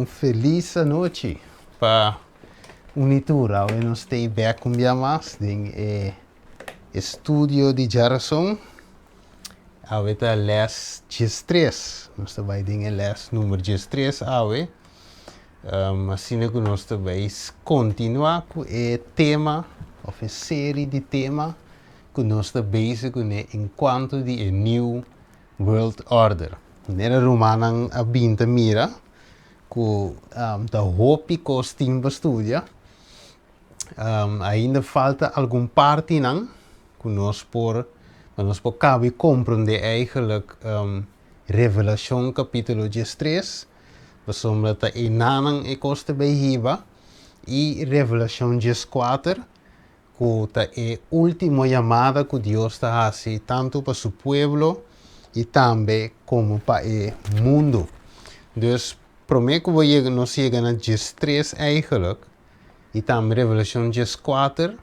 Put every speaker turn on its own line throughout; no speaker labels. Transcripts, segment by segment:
Feliz noite para Unitura. Hoje nós estamos back com mais em estúdio de geração. Hoje está les 13. Nós estamos em les número 13 hoje. Assim que nós estamos continuar com o tema, ou a série de temas que nós estamos bezig com enquanto de New World Order. Nera romana a binta mira que da hopi costim estudia. Ainda falta algum parte não que nós por cabe compreender eigenlijk Revelação capítulo 13. Somos dat inanang e costa behiba e Revelação 14 que é a última chamada que Deus está assim tanto para seu povo e também como para o mundo. Dus prometo que nós chegamos a 13 eigenlijk e também Revelação 14.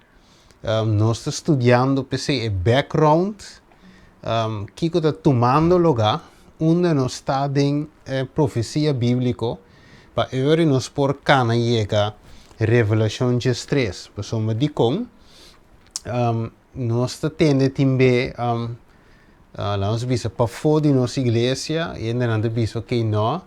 Nós estamos estudando o background que está tomando lugar onde nós estamos em profecia bíblica para agora nós por cana chega Revelação 13. Pessoal, de com nós estamos tendo também nós visa para fora de nossa igreja e ainda visa que não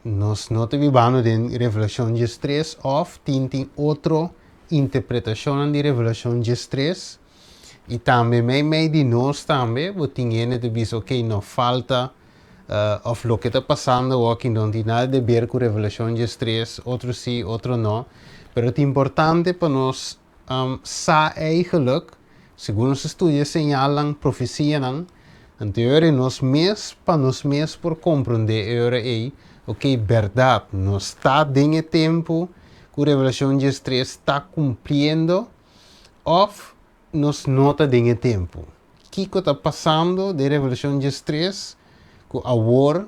nós não vivamos em Revelação 13 ou tem outra interpretação de Revelação 13 e também meio de nós também tem de visa que não falta of lo que está passando ou que não tem nada a ver com Revelação 13, outro sim, outro não, mas é importante para nós saber eigenlijk segundo os estudos señalan profecia não anterior nós mesmos para nós mesmos por compreender agora verdade nós está em tempo que a Revelação 13 está cumprindo ou nós não está em tempo. O que está passando de Revelação 13 que agora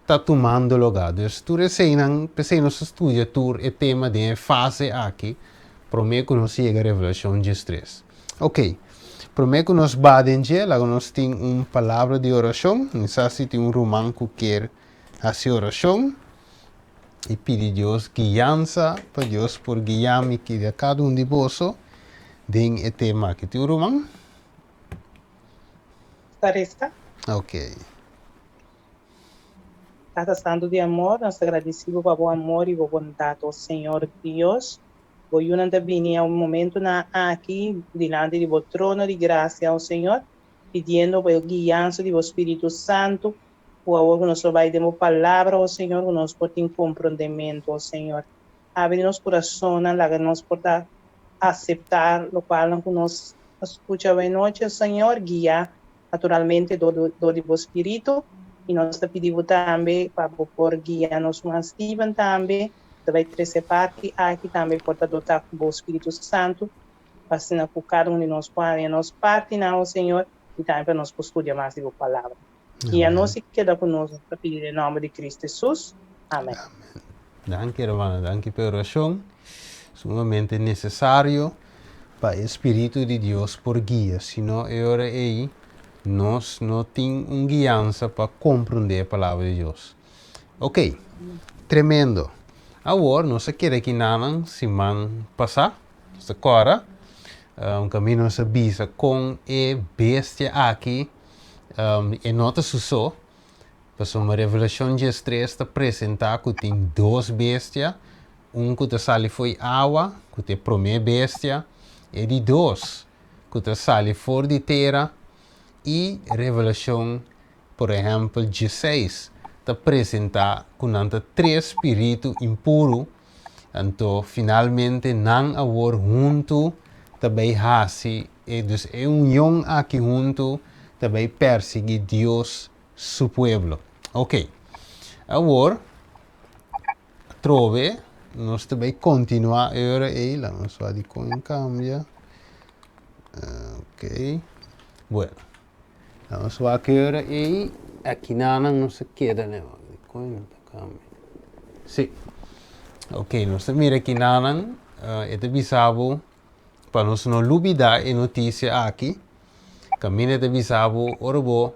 está tomando lugar. Então, tu recém nos estudos o tema de fase aqui, prometo que nós chega a Revelação 13. Ok. Prometo que nós badem lá nós temos uma palavra de oração. Nós temos um romano que quer fazer oração. E pedir Deus guiança para Deus por guiar-me que a cada de vós em o tema que tem romano.
Está.
Ok.
Tata Santo de amor, nós agradecemos pelo amor e pela bondade do Senhor Deus. Hoje nós também um momento aqui diante do trono de graça ao Senhor, pedindo pela guiança do Espírito Santo. Por favor, que nós vai dar uma palavra ao Senhor, que nós podemos compreendimento ao Senhor. Abre nosso coração, que nós podemos aceitar o qual que nós escutamos a noite, Senhor, guia naturalmente do Espírito. E nós pedimos também para por guiar nosso Steven também, vai trazer parte aqui também para adotar com o Espírito Santo, para ser cada um de nós para nós parte não, Senhor, e também para nós estudar mais a palavra. E a nós queda conosco para pedir em nome de Cristo Jesus. Amém.
Danke, hermano. Danke pela oração. Sumamente necessário para o Espírito de Deus por guia. Senão, agora aí, nós não temos uma guiança para compreender a palavra de Deus. Ok. Tremendo. Agora, nós queremos que nada semana passar. Agora, caminho nós avisa com a bestia aqui. E nota só, para uma Revelação 13 está apresentar que tem duas bestias, que sale foi água, que é a primeira bestia, e de dois, que sale fora de terra, e Revelação, por exemplo, 16, está apresentar que não tem três espíritos impuros, então finalmente não agora junto, também assim, e dus é união aqui junto, também perseguir Deus, seu povo. Ok. Agora, trove, nós também continuar agora aí, vamos fazer com cambia. Ok. Bueno. Vamos fazer agora aí, aqui não se queda, né? Sim. Ok, nós mira aqui não, é bisabo, para nós não olvidar a notícia aqui. Caminho de bisabo, orbo,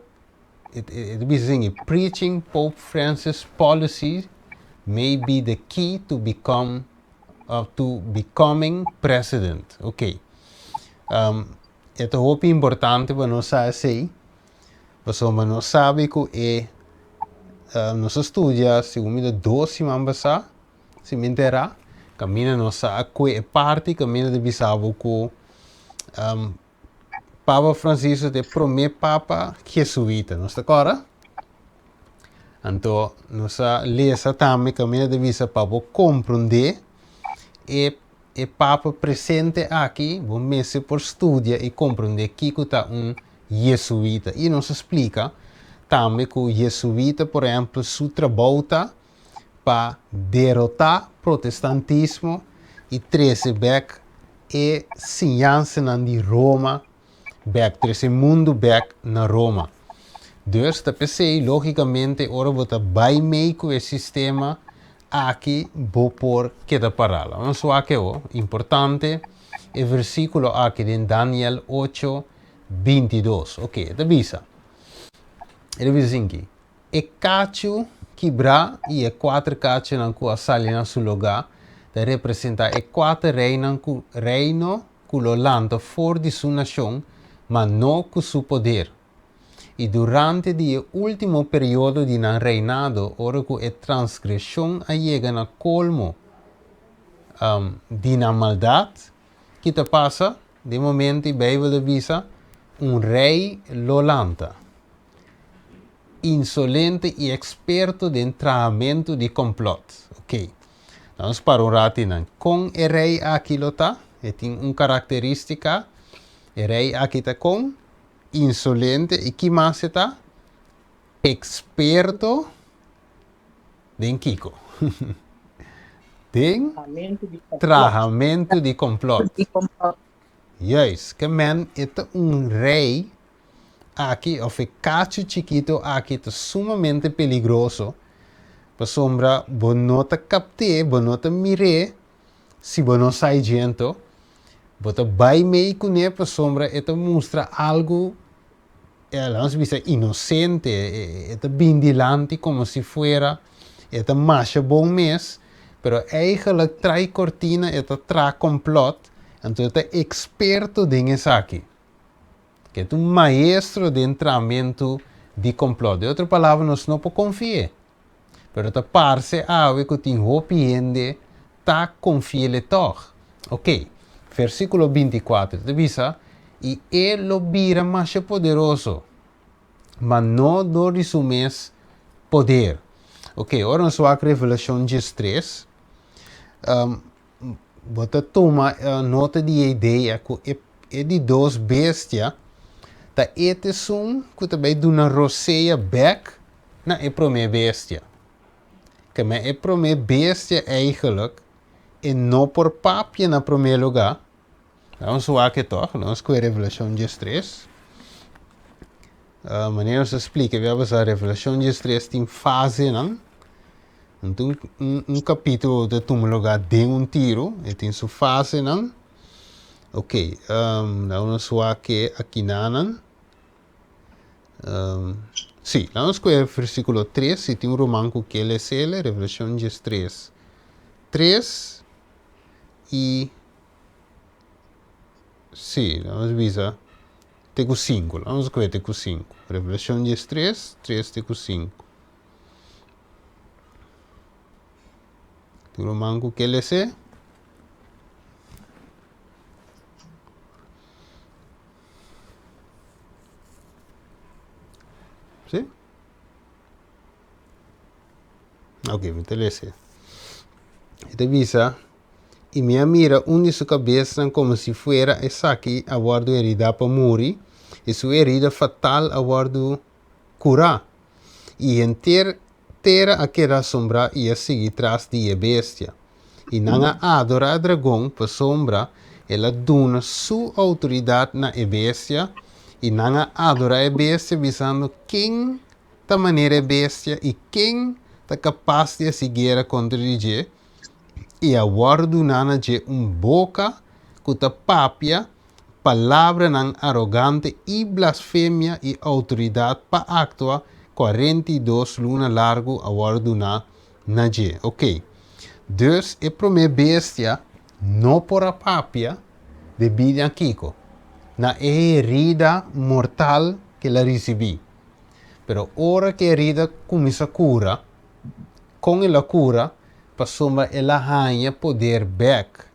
it is preaching Pope Francis policy may be the key to becoming president. Ok. Ito hoop importante para nós saber. Porque nós sabemos que nós estudia segundo 12 semanas, se me entera, caminha nossa que parte caminha de bisabo com Papa Francisco de primeiro Papa jesuíta, não está claro? Então, nós lesa também caminha de bisabo para compreender e Papa presente aqui, bom mês por estudar e compreender que está jesuíta. E nos explica também que o jesuíta, por exemplo, seu trabalho para derrotar o protestantismo e trazer back e ciência de Roma, back, trazer mundo back na Roma. Dus, dat pensei, logicamente, ora você vai meio com o sistema aqui, vou por que da parala. Vamos lá que é importante, o versículo aqui em Daniel 8, 22. Ok, da bisa. Ele diz assim: e cacho quebrar e e 4 cacho não com a sali na seu lugar, da representa e 4 reino que lo lanta fora de sua nação, mas não com seu poder. E durante o último período de reinado, ora que a transgressão chega na colmo de maldade, que te passa, de momento, a Bíblia diz, rei lo lanta. Insolente e experto de treinamento de complot. Ok. Vamos para um rato. Com o rei aqui lo tá, tem uma característica, o rei aqui está com insolente e que mais está? Experto de Kiko. De treinamento de complot. Yes, que man é rei aqui, ou cacho chiquito aqui, é sumamente perigoso. Para sombra, você não te capte, você não te mire, se você não sai dentro, você vai meio com ele, para sombra, e mostra algo, vamos dizer, inocente, e bindilante, como se fuera, e macha bom mês, pero eigenlijk trai cortina, e trai complot, então é experto nisso aqui. Que é um maestro de treinamento de complot. De outra palavra, nós não podemos confiar. Pero ta parse ave que tem hopiende, ta confia toch. Ok, versículo 24, te visa, e ele lo vira mais poderoso, mas não do resumes poder. Ok, agora nós vamos a Revelação 3. Você toma nota de ideia que é de duas bestias, ta ete sum que também do na roceia back na é primeira bestia. Que me é primeira bestia eigenlijk e não por papia na primeiro lugar. Vamos lá que toch, vamos com a Revelação 3. Maneira se explica, we hebben a Revelação 3 tem fase, não? Então, capítulo de tom lugar de tiro, e tem sua fase, não? Ok, vamos lá que aqui não. Sim, vamos com o versículo 3, e tem romano que ele é Revelação 3. 3 e... Sim, vamos ver. Tem 5, vamos com o 5. Revelação 3, 3 tem 5. Tem romano que ele é. Sim? Ok, me interessa. Então, visa, e minha mira une sua cabeça como se fuera essa aqui a guardo herida para morrer, e sua herida fatal a guardo curar. E inteira aquela sombra ia seguir atrás de a bestia. E não adora a dragão para sombra, ela dona sua autoridade na bestia, e não adora a bestia visando quem da maneira bestia e quem está capaz de seguir contra ele. E a guardo nana de boca que ta papia, palavra nan arrogante e blasfemia e autoridade para actuar 42 luna largo a guardo na na je. Ok. Dus e prome bestia no por a papia de bidan kiko. Na herida mortal que la recibí. Pero ora que herida comienza a cura, con la cura, pasoma ela hanha poder back.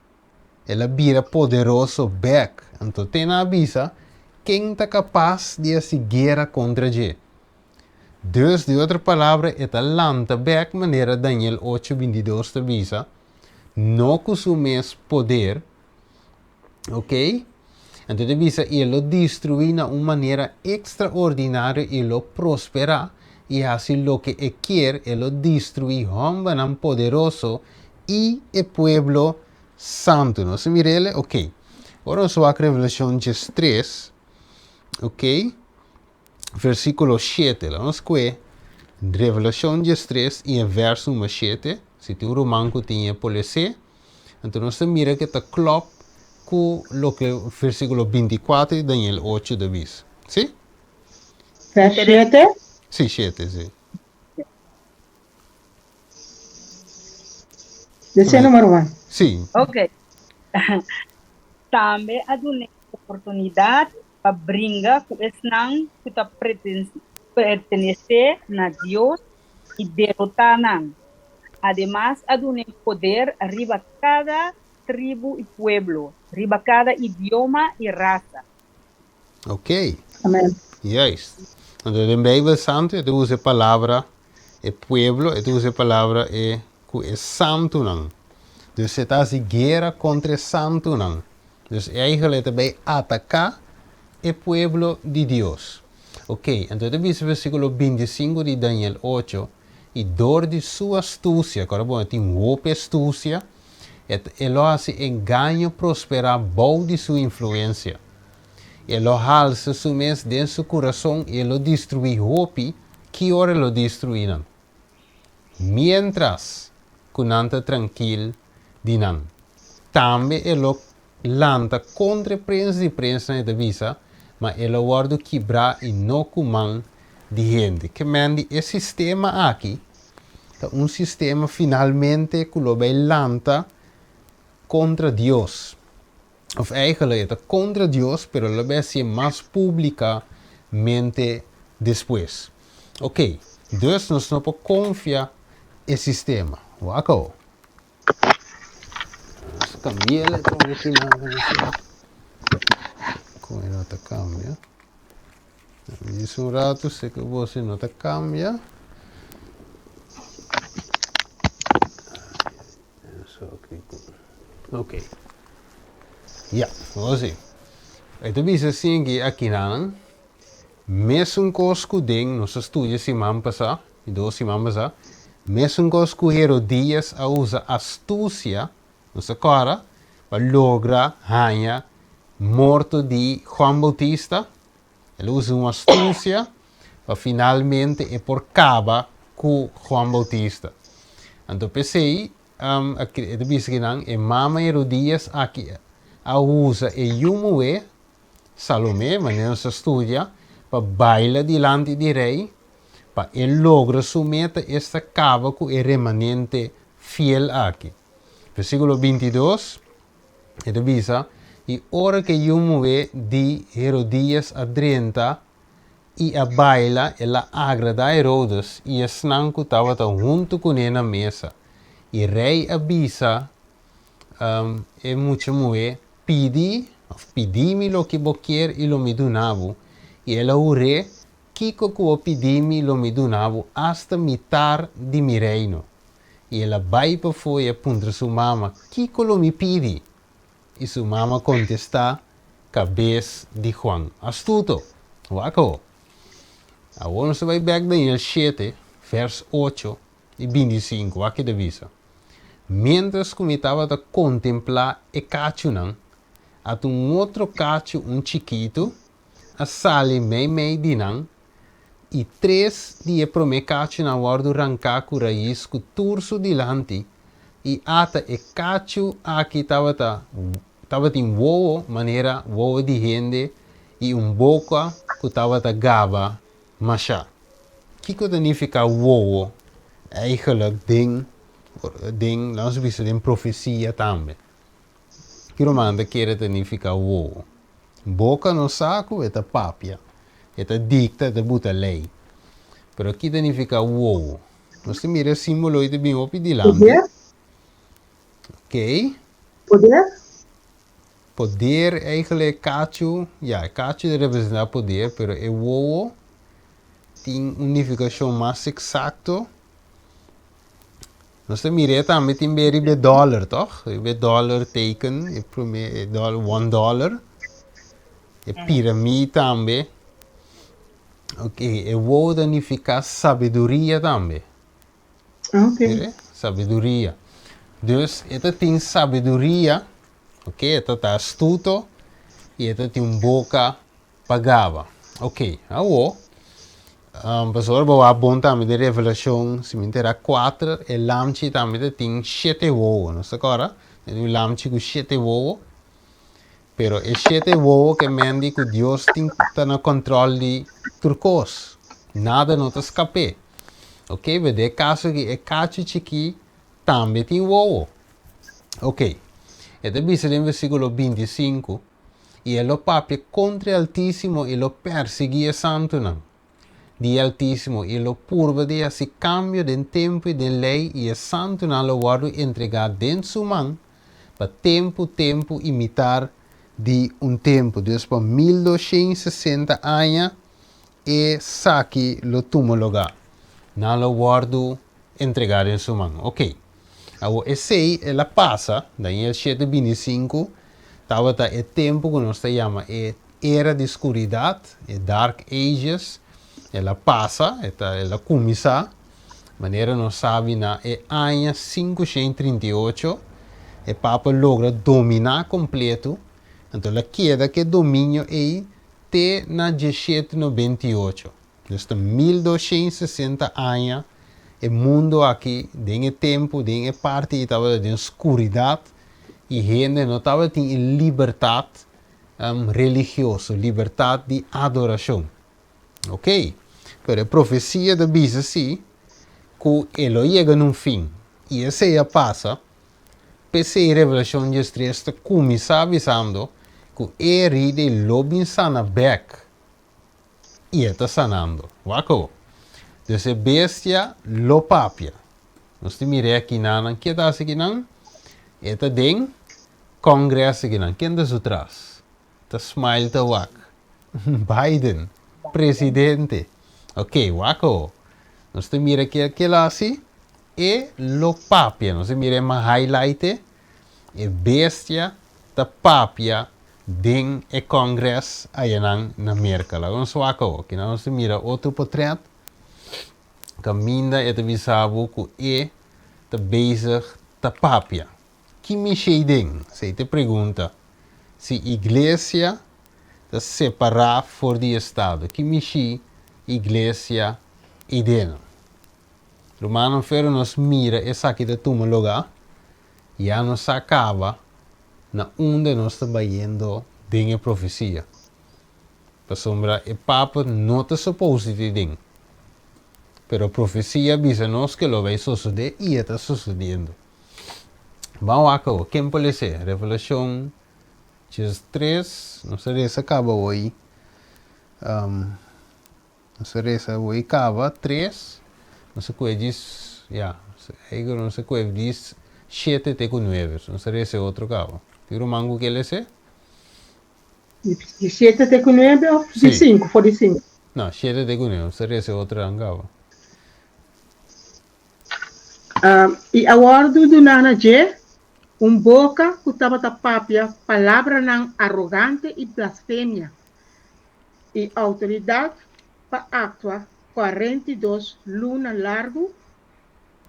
Ela vira poderoso back. Então tem na avisa quem está capaz de se guerra contra je. Dus, de outra palavra, é talanta back maneira Daniel 8:22 te avisa. No com seu mesmo poder, ok? Então te avisa, ele destruir de uma maneira extraordinária e ele prospera. E assim lo que quer, ele destruir homem poderoso e o pueblo santo. Não se mire, ok. Agora nós vamos a Revelação 3, ok? Versículo 7. Vamos ver Revelação 3 e verso número 7. Se tem um romano que tem policia, então nós mira que está clop com o que versículo 24 de Daniel 8 de bis. Sim?
Vers 7.
Sim, 7, sim.
Esse é o número 1.
Sim.
Ok. Também há uma oportunidade para brincar com esse não que está pertencer a Deus e derrotar não. Además, há um poder arriba cada tribo e pueblo, arriba cada idioma e raça.
Ok.
Amém.
Juist. Want in de Bijbel santo, het usa palavra e pueblo, het usa palavra e que é santo não. Dus het is die guerra contra santo não. Dus eigenlijk het bij atacar e pueblo de Dios. Ok, então dice versículo 25 de Daniel 8, e door de sua astúcia, agora bom, tem roupa astúcia, ele hace engaño prosperar bom de sua influência. Ele alça su mes de su coração e ele destrui hopi, que hora lo destruirán. Mientras, kunanta tranquil dinan. Também ele lanta contra príncipe de príncipe na divisa, mas ele guarda quebrar e não comand de gente. Que mande esse sistema aqui, é sistema finalmente que lo vai lanta contra Deus. Of eigenlijk het contra Dios, pero lo vai ser mais publicamente depois. Ok, dus nós não podemos confiar no sistema. Wako. Vamos cambiar então aqui na como ele não cambia. Diz rato, sei que você não cambia. Ok. Ja, vamos ver. Então, bisa assim que aqui não, mesmo cosco ding, nos estudos semana passada, e 2 semanas passada, mesmo cosco Herodias a usa astúcia, nossa cara, para lograr ganhar morto de Juan Bautista. Ele usa uma astúcia para finalmente e por caba com Juan Bautista. Então, pensei, aqui, então, bisa que não, e mama Herodias aqui, a usa e Yumue, Salomé, mas não se estudia, para bailar diante de rei, para ele logra submeter esta cava com o remanente fiel aqui. Versículo 22, ele diz, e hora que Yumue de Herodias a 30, e a baila, ela agrada a Herodes, e a snanco estava junto com ele na mesa. E rei avisa, e muito moe, pedi-me lo que vos quer e lo me donavo. E ela o rei, Kiko que vos pedi-me lo me donavo hasta mitar de mi reino. E ela vai para fora e aponta sua mama, Kiko lo me pedi. E sua mama contesta, cabeça de Juan. Astuto, wako. Agora você vai back Daniel 7, vers 8 e 25, aqui de visa. Mientras que me estava a contemplar e cachunan, a outro cacho, chiquito, a sali meio dinan, e 3 dias para me cacho na guarda arrancar com raiz com turso dilante, e ata e cacho aqui estava em voo, maneira voo de gente, e boca que estava gaba, machá. O que significa voo eigenlijk ding, laten we zeggen, profecia também. Quero mandar que ele significa wo. Boca no saco é a papia. É a dicta da buta lei. Pero aqui significa wo. Nós mira símbolo de bem op dilante.
Poder?
Ok?
Poder?
Poder eigenlijk cacho. Ja, cacho representa poder, pero é wo tem unificação mais exacto. Nós mira também tem bem dólar, toch? É dólar teken, é primeiro dollar, $1. É pirâmide também. Ok, é wo significa sabedoria também.
Ok.
Mire? Sabedoria. Dus, esta tem sabedoria, ok? Esta está astuto e esta tem boca pagava. Ok, agora, pastor, vou bom também de revelação, se me terá 4, e lamchi também tem 7 ovo, não sei agora? Tem lamchi com 7 ovo, pero é 7 ovo que mende que Deus tem tá no controle de turcos. Nada não te escape. Ok, vede caso que é cacho chiqui também tem ovo. Ok, este dice en versículo 25, y el papi contra Altísimo y lo perseguía santo nan. Di Altísimo y lo purva de así cambio de tiempo y de ley y el santo nan lo guardo entregar den su man, para tempo imitar de tempo. Dus para 1260 anos e saque lo tumo lugar. Nan lo guardo entregar en su man. Ok. Agora, esse ela passa, daí el 7:25, estava o tempo que nós chamamos era de escuridão, Dark Ages, ela passa, ela começa, maneira nós sabe na ano 538, o Papa logra dominar completo, então ela queda que domínio é até na 1798, então 1260 anos, o mundo aqui, tem tempo, tem parte estava de escuridão e gente não estava tendo liberdade religiosa, liberdade de adoração. Ok? Pero a profecia da Bíblia assim, que ele chega num fim e essa já passa, PC a revelação de 3 começa avisando que ele de lobin sana back e está sanando. Wako? Dus a bestia lo papia. Nós te mire aqui nan, que tá aqui nan? Eta ding congresso aqui nan. Quem tá atrás? Tá smile tá wak. Biden, presidente. Ok, wako. Nós te mire aqui lá assim e lo papia. Nós te mire uma highlight e bestia tá papia ding e congresso aí nan na América. Lá nós wako. Aqui nós te mire outro portrait. Caminda é te visavo que te bezig te papia. Que me ding? Se te pergunta se igreja te separar for de Estado. Que me igreja e dentro. Romano ferro nos mira essa aqui de toma lugar e já nos acaba na onde nós estamos indo em a profecia. Para sombra, o Papa não te supose de ding. Pero a profecia avisa-nos que lo vai suceder e está sucedendo. Vamos acá, quem pode ser? Revelação 3, não sei se acaba hoje. Não sei se hoje acaba 3, não sei o que diz, não sei o que diz 7 até 9, não sei se outro acaba. Tiro mango que ele é?
De 7 até 9 ou de 5? For de 5?
Não, 7 até 9, não sei se outro acaba.
E a ordem do Nana J, boca que estava a papia, palavra não arrogante e blasfêmia, e autoridade para actuar 42 luna largo,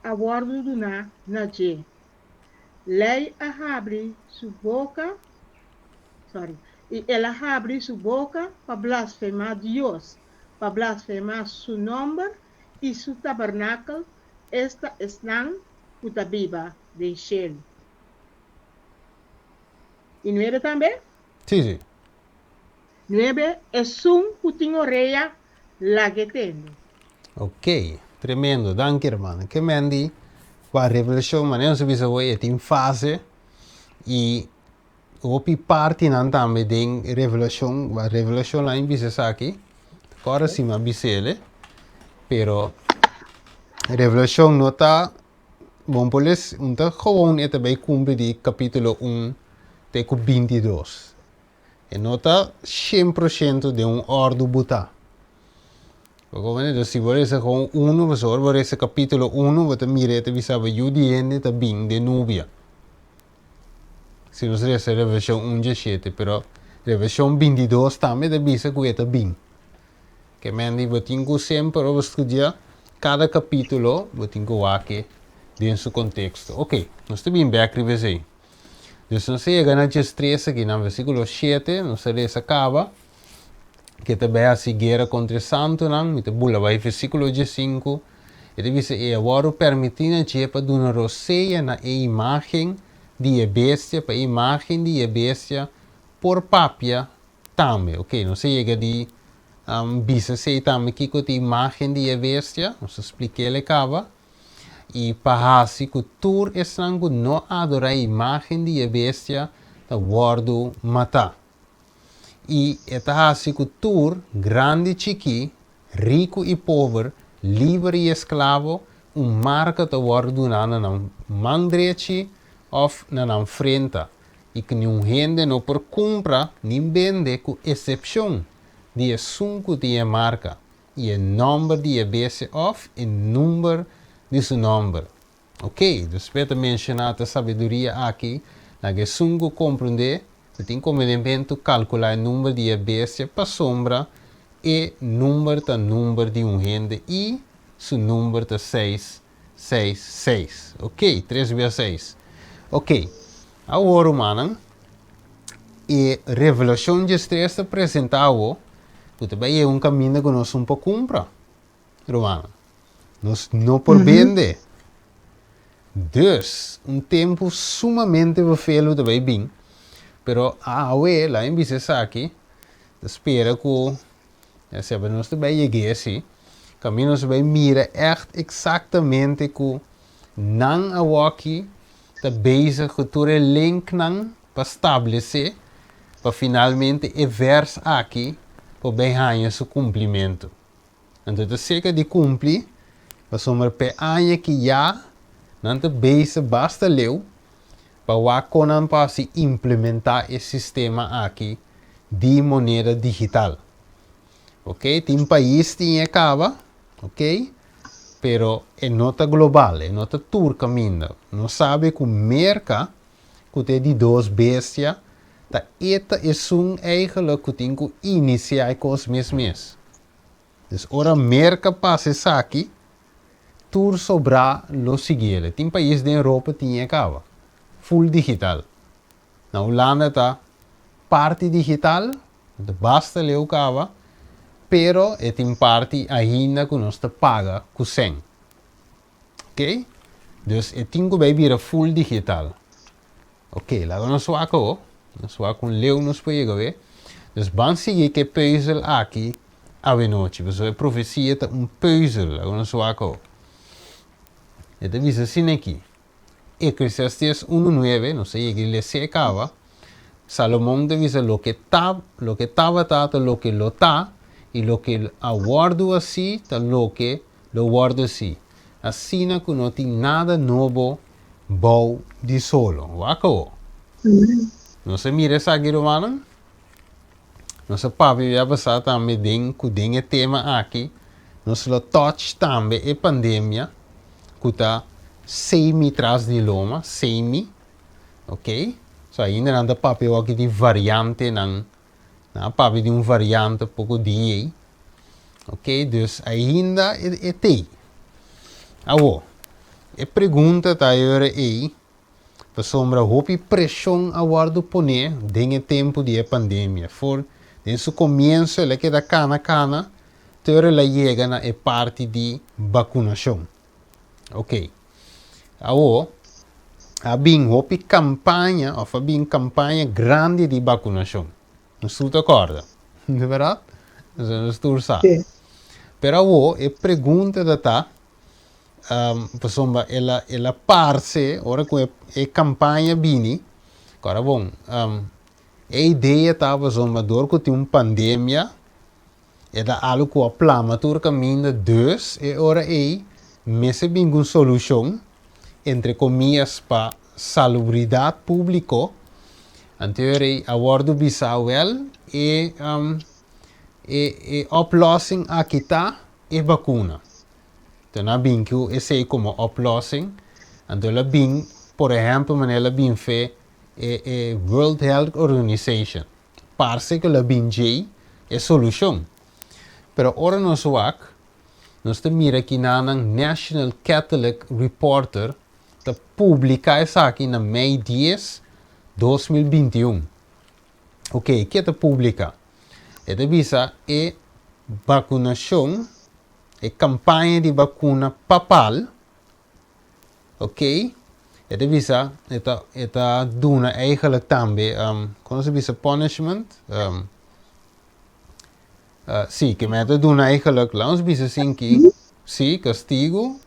a ordem do Nana J. Lei a abre sua boca, e ela abre sua boca para blasfemar Deus, para blasfemar seu nome e seu tabernáculo. Esta están utabiba de Shell. ¿Y 9 también?
Sí.
9 es un putin oreja la que tengo.
Ok, Tremendo, dank je, hermano. Que mendi, qua revelación, man, non sabi sa voi, è in fase, e opi parte nan tambe den revelación la in bise saki, ora si ma bisele, pero revelación nota, bom poles, unta gewoon ete bij cumpre di capítulo 1, teco 22. E nota 100% de un ordo buta. Dus si volesse gewoon 1, we zorgen volesse capítulo 1, wat mire te bisaba judiende te bing de nubia. Si nos resta revelación 1:7, pero revelación 22 también te bisa cueta bing. Que mendi botingo sempre over studia cada capítulo botingo wake in su contexto. Ok, nós te bem back revisei. Dus nós chega na 3 aqui no versículo 7, nós lesa acaba que também a seguir contra santo não, me te bula vai versículo 5, e dice e agora permitina je para dona roceia na imagem de bestia, para imagem de bestia por papia também. Ok, nós chega de bisa sei também que com a imagem de bestia, nós expliquei ele acaba. E pahasi kultur esrangu no adora a imagem de bestia da wordo mata. E etahasi kultur grande chiqui, rico e pobre, livre e esclavo, marca da wordo na mandreci of na frente. E que nenhum gente não por compra nem vende com exceção de sunco de marca. E o número de bestia of e número de seu nome. Ok, dus para mencionar a sabedoria aqui, na que sungo compreender, que tem como elemento calcular o número de bestia para sombra e número de um rende e seu número de 666. Ok, 3 vezes 6. Ok, agora, mano, e revelação de estresse apresentado, que também é caminho que nós não podemos comprar, romano. Nós não por vender. Dus, tempo sumamente vervelho também bem. Pero awe lá em Bissau aqui, espera que se nós também chegue assim, caminho nós também mira exatamente que não a aqui tá bezig que tu link não para estabelecer, para finalmente e verso aqui para bem ganhar seu cumprimento. Então, é cerca de cumprir. Pasomar pe anya que já não te base basta leu para o conan para se implementar esse sistema aqui de moneda digital. Ok, tem país que acaba, ok, pero é nota global, é nota tour caminho. Não sabe que o mercado que tem de duas bestias, tá eta é eigenlijk que tem que iniciar com os mesmos. Dus ora mercado passa isso aqui. Tur sobra lo seguinte, tem país da Europa que acaba full digital. Na Holanda tá parte digital, basta leu acaba, pero tem parte ainda que nós paga com 100. Ok? Dus tem que vir full digital. Ok, lá nós vamos com leu nos pega ver. Dus vamos seguir que puzzel aqui a noite. Dus a profecia é puzzel, lá nós vamos. E te dice assim aqui. Eclesiastes 1:9, não sei que ele se acaba. Salomão te dice lo que estava tá, lo que lo tá, e lo que aguardo assim, tá lo que lo guardo assim. Assim que não tem nada novo, bom de solo. Waco. Não se mira essa aqui, romano? Não se papi já passar também com o tema aqui. Não se lo touch também é pandemia. Kuta semi tras di loma, semi, ok? So ainda não dá papel aqui de variante, não papel de variante pouco de, ok? Dus ainda é tem. Awo, a pergunta tá agora aí, para sombra hopi pressão aguardo poner dentro tempo de pandemia, for desde o começo ele que da cana, teora la chega na parte de vacunação. Ok. Agora, abbiamo uma campanha, ou abbiamo campanha grande de vacunação. Não estou de acordo? Não é verdade? Não estou a Pero agora, a pergunta da pessoa ela parse ora com a campanha bini agora bom a ideia estava zomba dor que tinha uma pandemia era algo que a plama tur caminho dus e ora mese bem uma solução entre comillas para salubridade público anterior a bordo bisawel e oplossing aqui tá e vacuna. Então na bem que esse como oplossing então ela bem por exemplo manela bem fe World Health Organization parece que ela bem jay é solução. Pero ora nos wak nós te mira aqui na National Catholic Reporter te publica isso aqui na Mei 10 2021. Ok, que te publica? É de visa vacunação campanha de vacuna papal. Ok? É de visa eta duna eigenlijk também como se visa punishment sim, que meta duna eigenlijk lá uns visa sim que sim, castigo.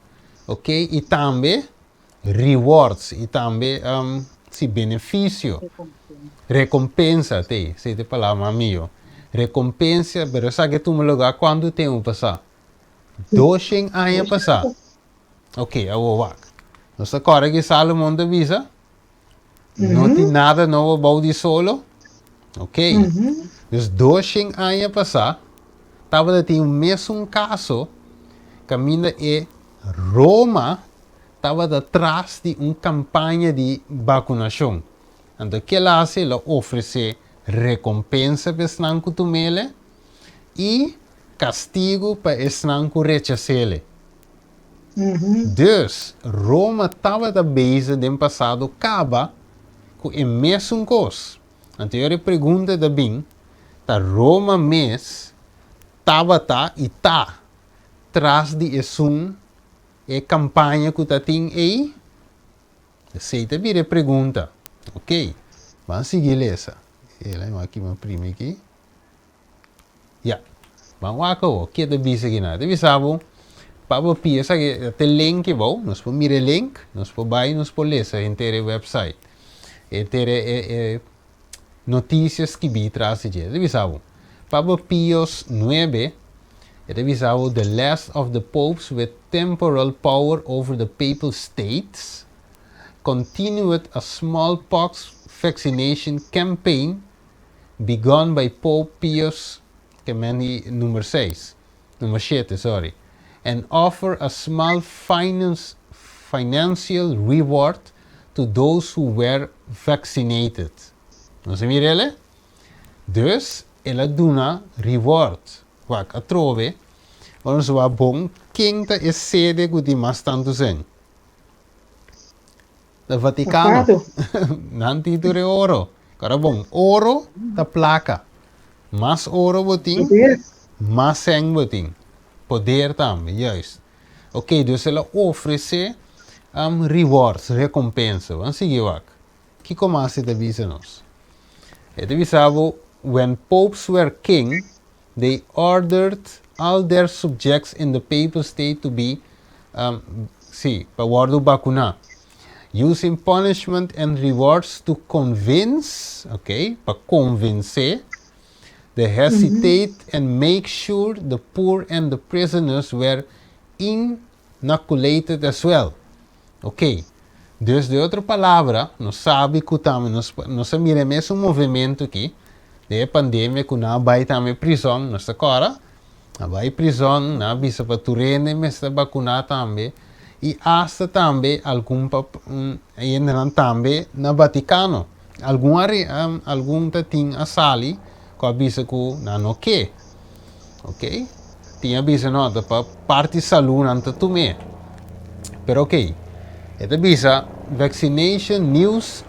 Ok? E também rewards e também sim, benefício. Recompensa te, sei de palavra mio. Recompensa, pero sa que tu me lugar quando tempo passar? 2 anos passar. Ok, eu vou wak. Nós agora que Salomão da visa, não tem nada novo about de solo. Ok. Dus 2 anos passar, estava de um mesmo caso, caminho e Roma estava atrás de uma campanha de vacunação. Então, que ela hace, ela oferece recompensa para esnan kutumele e castigo para esnan kurechasele. Dus, Roma estava da base do passado acaba com o mesmo coisa. Então, eu pergunto da bem, tá Roma mes estava e tá atrás de esum e campanha que tá tem aí? Aceita vir a pergunta. Ok, vamos seguir essa. Ela aqui uma prima aqui. Ya, vamos aqui o que é da bisa aqui na. Deve saber para pia sa que tem link bom, nós podemos mirar link, nós podemos nós podemos ler inteiro website, inteiro notícias que vi traz de. Deve saber Papa Pius 9. Deve saber the last of the popes with temporal power over the papal states. Continued a smallpox vaccination campaign begun by Pope Pius number 7, sorry, and offer a small financial reward to those who were vaccinated. Não se mira ele? Dus, ela duna reward. Wak a trove, vamos lá bom, quem tá é sede que de mais tanto sen. Do Vaticano. Nantito de ouro. Cara bom, ouro da placa. Mais ouro botim, mais sangue botim. Poder também, juist. Ok, dus ela oferece rewards, recompensa. Vamos seguir wak. Que como assim te visa nos? Te visava, when popes were king, they ordered all their subjects in the papal state to be, para vacunar. Using punishment and rewards to convince, para convencer, the hesitate and make sure the poor and the prisoners were inoculated as well. Ok, dus de outra palavra, nós sabe que nós miramos movimento aqui, de pandemia que não vai também prisão, nós agora, não vai prisão, não bisa para turene, mas está vacunar também. E hasta também algum ainda também na Vaticano algum tem a sali com a bisa que não que ok tinha bisa nota para parte saúde ante tume pero ok esta bisa vaccination news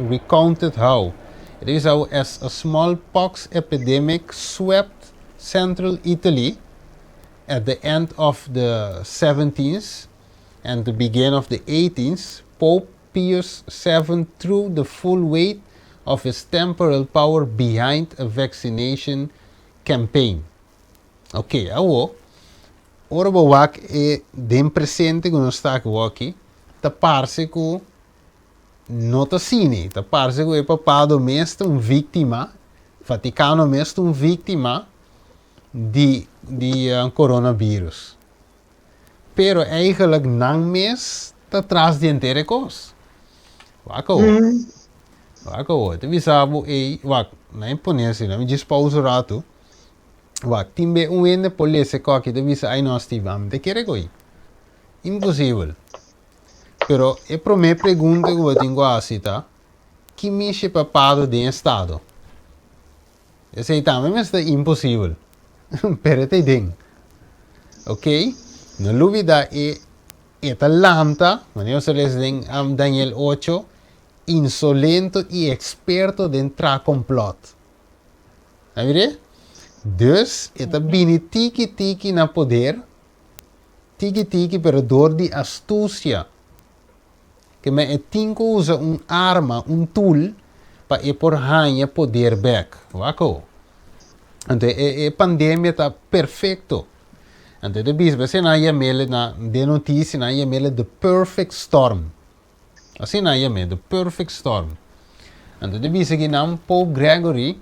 recounted how it is how as a smallpox epidemic swept central Italy at the end of the 17th and the beginning of the 18th, Pope Pius VII threw the full weight of his temporal power behind a vaccination campaign. Ok, awo, ora wak e den presente que nós está aqui, tá parece que não tá cine, tá parece que é papado mesmo vítima, Vaticano mesmo vítima de coronavírus. Pero eigenlijk não mes tá atrás de inteira coisa. Wako. Wako. Te bisabo wak, na imponência, na me dispauso rato. Wak, timbe ende polícia coque te bisa ai nós tivamos. Te quer coi? Impossível. Pero é para me pergunta que eu tenho a cita, que me é papado de estado. Eu sei também, mas é impossível. Pero te ding. Ok? Não dúvida esta lambda, wanneer se les ding Daniel 8, insolento e experto dentro complot. Tá vendo? Dus, esta bini tiki na poder, tiki pero door die astúcia, que me tinko usa arma, tool, para por ganhar poder back. Wako. Então, a pandemia está perfeito. Então, de bisbe, se na mele na de notícia, na mele the perfect storm. Assim na mele the perfect storm. Então, de bisbe que não Pope Gregory,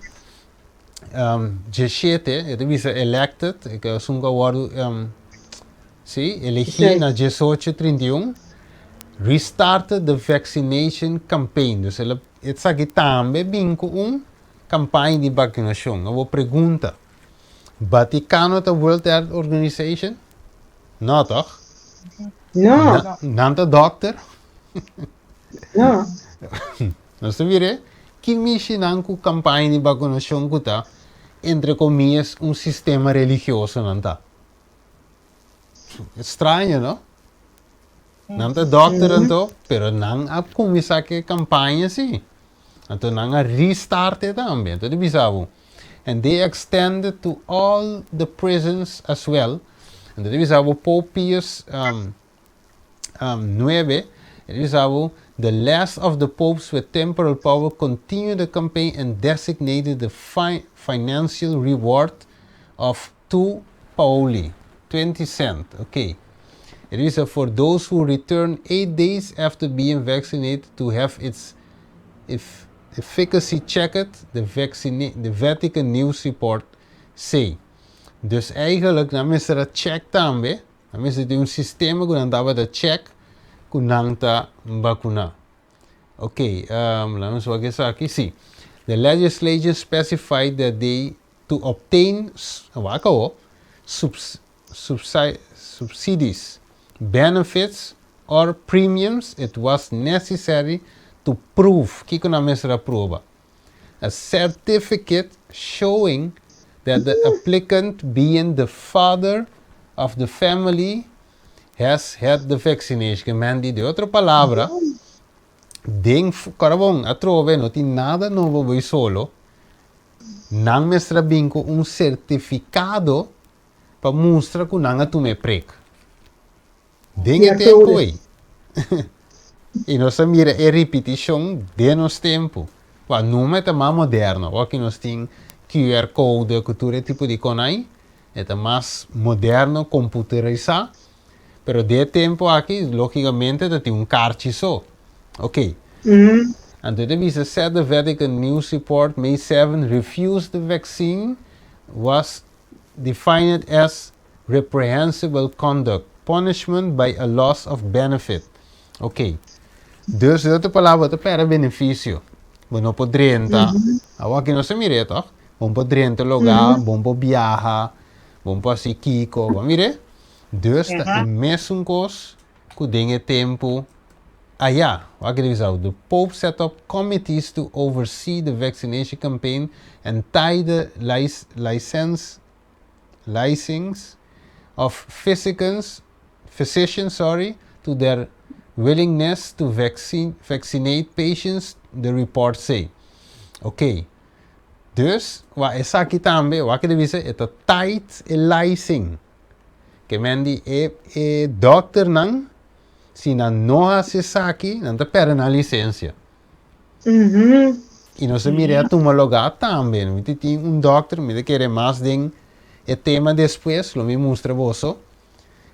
G7, de bisbe elected, que é um award, elegi na 1831, restarted the vaccination campaign. Dus ele está aqui também bem com campanha de vacinação. Eu vou perguntar. Vaticano the World Health Organization? Não, toch?
Não.
Não the doctor?
Não.
Não se vire? Que mexem com campanha de vacinação que tá, entre comillas, sistema religioso não tá. Estranho, não? Não the doctor então, pero não há começar que campanha assim. Então não há restart também. Então, bisabo. And they extended to all the prisons as well. And that is our Pope Pius 9. It is our the last of the popes with temporal power continued the campaign and designated the financial reward of 2 paoli, 20 cents. Okay. It is for those who return 8 days after being vaccinated to have its efficacy checked, the Vatican News Report say. Dus eigenlijk, dan is er een check também, dan is er een systeem que dan de check, que não está vacuna. Ok, vamos ver aqui, sim. The legislation specified that they, to obtain subsidies, benefits, or premiums, it was necessary to prove, que na mesma prova, a certificate showing that the applicant, being the father of the family, has had the vaccination. Mandi de outra palavra, den carabong a trove não tem nada novo voi solo, não mestra binco certificado para mostrar que não atume prek. Den tempo aí. E nós mira a repetição de nos tempo. Não é mais moderno. Aqui nós temos QR Code, cultura tipo de conai. É mais moderno, computerizado. Pero de tempo aqui, logicamente, tem carte só. Ok. And the visa said the Vatican News Report, May 7, refused the vaccine, was defined as reprehensible conduct, punishment by a loss of benefit. Ok. Dus de outra palavra para benefício. Bueno, podrenta. Aqui não se mire, toch? Bom podrenta lugar, bom viajar, bom assim kiko, vamos mire? Dus dat is mesmo coisa que tem tempo. Aqui diz the Pope set up committees to oversee the vaccination campaign and tie the license of physicians, to their willingness to vaccinate patients, the report say. Ok. Dus, wat is aqui também, wat ik dizer, é tight e licensing. Que mendi e doctor não, se não se aqui, não te perde na licença. E não se mira a tomar lugar também. Me tem doctor, me quer mais de o tema depois, lo me mostra você.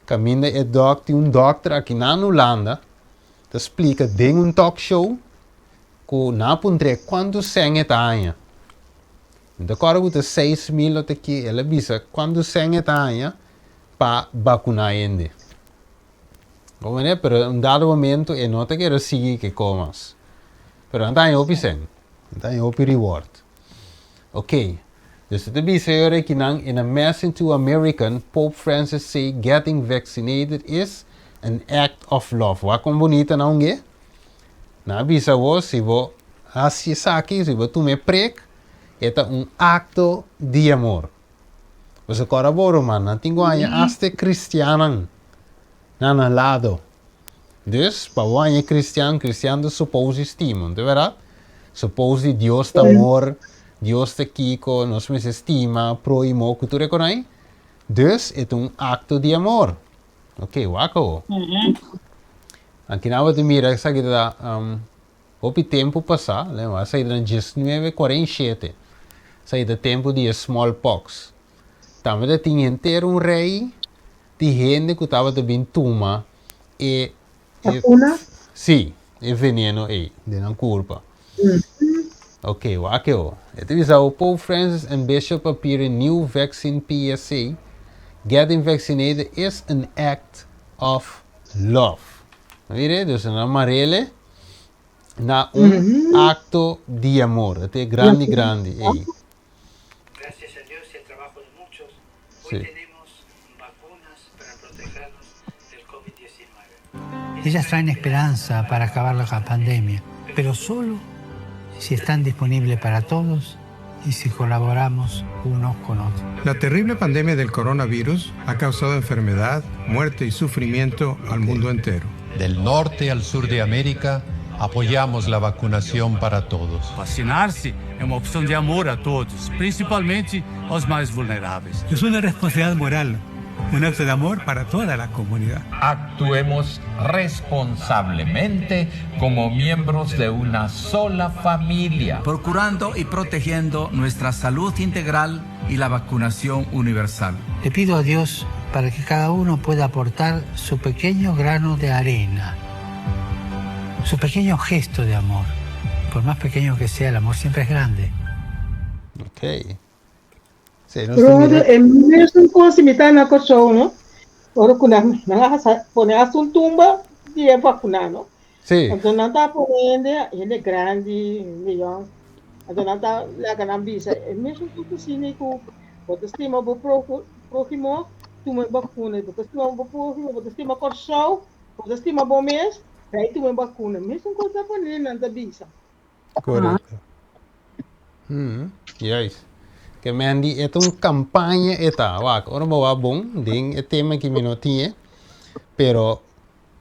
Caminda e um dokter aqui na Holanda, te explica em um talk show, que na pundre quando sangue taia. Então, agora você 6.000 aqui, ela bisa quando sangue taia para vacunar ainda. Como é, pero em dado momento é nota que seguir que comas. Pero não tem opi sangue, não tem opi reward. Ok. Dus het is here in a message to American, Pope Francis say getting vaccinated is an act of love. Wat komt bonita na unge? Na bisa wo si wo asi saki si wo tu me prek, eta acto de amor. Você coraboro man, na tinguanya aste cristianan na lado. Dus pa wanya cristian de suppose estima, de verdade? Suppose Dios te amor. Dios te kiko, nos me estima, pro y mo cultura con ahí. Dus es un acto de amor. Ok, wako. Aqui na hora de mira, sa kita opi tempo passa, lembra? Sa kita 1947. Sa kita tempo de smallpox. Tama de tinha inteiro um rei de gente que estava de bem tuma e
Vacuna?
sim, e veneno aí, de não culpa. Ok, wako. Het is our Pope Francis and Bishop appear in new vaccine PSA. Getting vaccinated is an act of love. Mire, dus een amarele na acto de amor. Het is grande.
Gracias a Dios y al trabajo de muchos, hoy
Sí.
tenemos vacunas para protegernos del COVID-19.
Ellas traen esperanza para acabar la pandemia, pero solo si están disponibles para todos y si colaboramos unos con otros.
La terrible pandemia del coronavirus ha causado enfermedad, muerte y sufrimiento al mundo entero.
Del norte al sur de América, apoyamos la vacunación para todos.
Vacinar-se é uma opção de amor a todos, principalmente aos mais vulneráveis.
Es una responsabilidad moral, un acto de amor para toda la comunidad.
Actuemos responsablemente como miembros de una sola familia.
Procurando y protegiendo nuestra salud integral y la vacunación universal.
Le pido a Dios para que cada uno pueda aportar su pequeño grano de arena, su pequeño gesto de amor. Por más pequeño que sea, el amor siempre es grande.
Ok. Sí, no
Brother, mesmo com se mitar na corção, não? Ora, quando põe a sua tumba, dia vacunar, não?
Sí.
Então, não está ponendo, ele é grande, leão. Então, não está lá na bisa. É mesmo que você nem com o estima do próximo, tu me vacuna. O estima do próximo, o estima corção, o estima bom mês, aí tu me vacuna. Mesmo que você ponendo na bisa.
Correcto. Juist. Que Mandy, het een campagne eta, wak, ora ba bom, ding, het tema que me no tinha, pero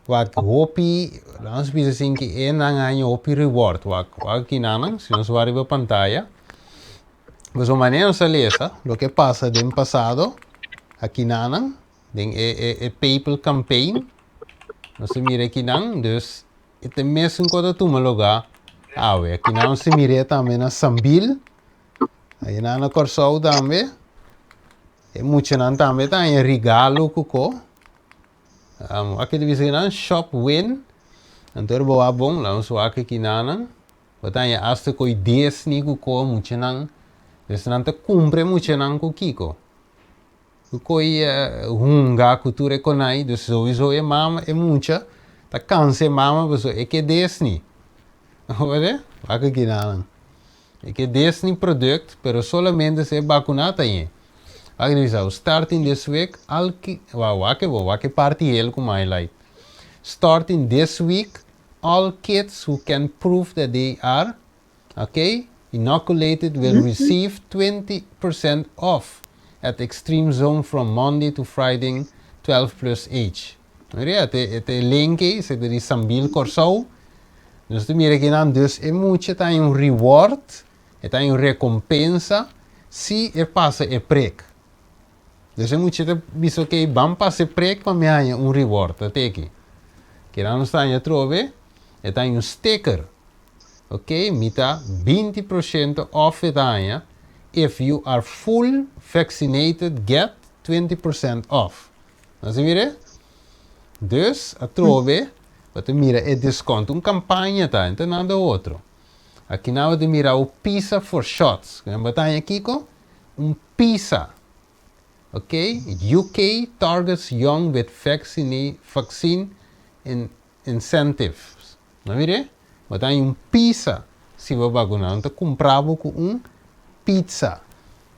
wak hopi, nós bisa assim que é na ganho hopi reward, wak aqui nanang, se nós vamos ver pantalla, mas o maneira se lesa, lo que passa do passado, aqui nanang, ding é PayPal campaign, nós se mira aqui nang, dus het é mesmo quando tu me lugar, aqui não se mira também na Sambil. Aí na Corsol também. E muito não também tem regalo cuco. Aqui de vez em shop win. Então boa bom lá uns aqui nanan. Botai hasta coi 10 ni cuco muito não. Des não te cumpre muito não com kiko. Coi hunga cultura conai, dus sowieso mama é muita. Ta canse mama, mas é que 10 ni. Olha, aqui nanan. É que desse produto, pero solamente se vacunar aí. Aqui diz, starting this week, que parte ele com my light. Starting this week, all kids who can prove that they are, inoculated will receive 20% off at Extreme Zone from Monday to Friday, 12 plus age. Het link is, het is Sambil Corsou. Dus de mira que não, dus é muito tem reward. E tem uma recompensa se passa e prek. Dus é muito visto que vamos passar prek para me ganhar reward até aqui. Que não está em trove, e tem sticker. Ok? Mita 20% off etania. If you are full vaccinated, get 20% off. Não se mire? Dus, a trove, wat mira é desconto, campaña tá, então nada outro. Aqui não de mira o Pizza for Shots. Batalha Kiko, Pizza. Ok? UK targets young with vaccine incentives. Não vire? Batalha Pizza. Se você vacunar, então comprava com pizza.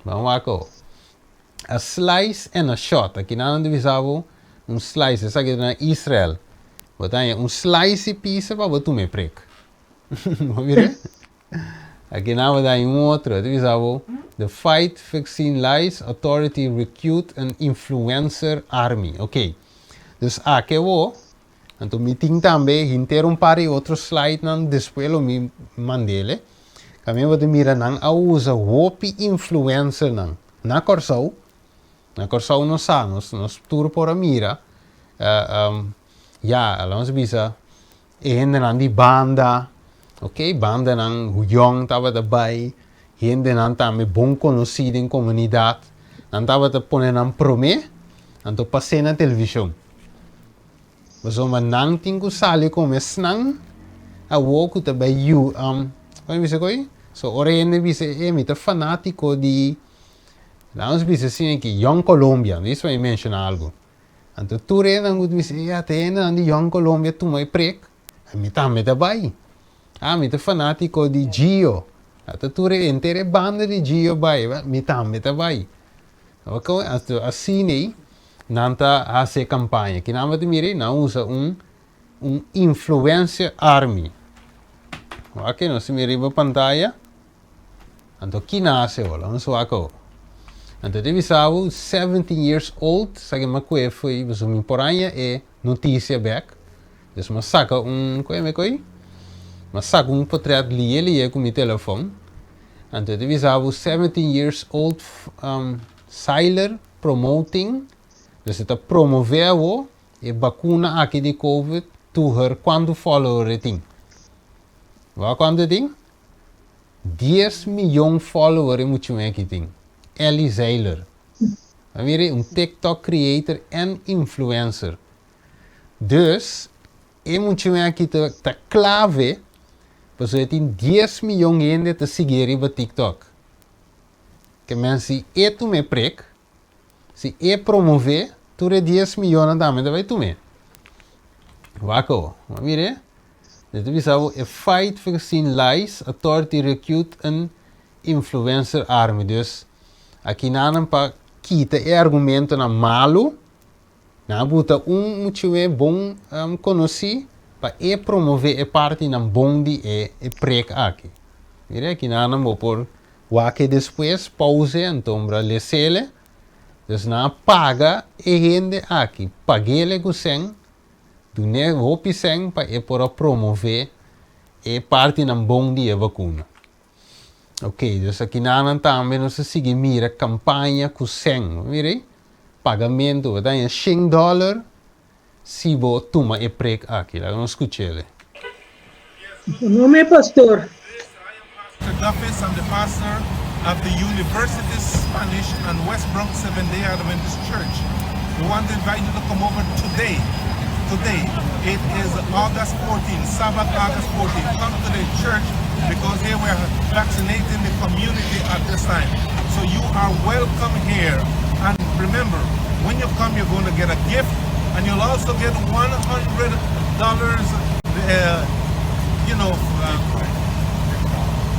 Vamos lá, a slice and a shot. Aqui não divisava slice. Essa aqui é na Israel. Batalha slice pizza para você me prek. Vamos ver? Aqui não dá outro. Divisava the Fight Vaccine Lies Authority Recruit an Influencer Army. Ok. Dus aqui eu então me tem também interrompar outro slide não depois eu me mandele. Kami vou mira não a usa hopi influencer não. Na Corsau não sa, nos tour por a mira. Vamos bisa ainda não de banda. Ok, banda não young estava daí. Ainda não também bom conhecido em comunidade. Não estava te poner não prome. Então passei na televisão. Mas uma não tem que sair como snang, a walk to by you como bisa koi? So oriente bisa mita fanático de, vamos bisa assim que Young Colombia, isso vai mencionar algo. Então tu rena gut bisa tem de Young Colombia tu mai prek, mita vai. Mita fanático de Gio. Então tu re inteira banda de Gio vai, mita vai. Ok, assim nem nanta hace campanha que não te mire não usa influencer army. Ok, não se mire a pantalla. Então que nasce olha, não só ako. Então deve ser 17 years old, sabe uma coisa foi uma poranha é notícia back. Dus mas saca mas saca portrait ali com meu telefone. Então deve ser 17 years old sailor promoting. Dus het promover a vacuna aqui de COVID to her quando follower ting. Wat quando ting? 10 miljoen followers in moet je aqui ting. Ellie Zeiler. Weer TikTok creator en influencer. Dus, moet je aqui te clave, para você ter 10 miljoen gente te seguir op TikTok. Que mensen tu me prek. Se promover, tu re 10 miljoen também vai tu me. Wako, maar weer dit is a Fight Vaccine Lies Authority Recruit an Influencer Army. Dus aqui não para quita argumento na malo, na buta muito bom conheci para promover parte na bom de prek aqui. Mira aqui não vou por wake depois pause então para lesele. Dus na paga gente aqui, paguele com sen, do ne hopi sen para para promover parte na bom dia vacuna. Ok, dus aqui na também nós sigue mira campanha com sen, mire, pagamento, daí $100, se vo toma prek aqui, lá não escutele.
O nome é pastor.
Duffus, I'm the pastor of the University Spanish and West Bronx Seventh-day Adventist Church. We want to invite you to come over today. It is August 14th, Sabbath August 14th. Come to the church because here we are vaccinating the community at this time. So you are welcome here. And remember, when you come, you're going to get a gift, and you'll also get $100,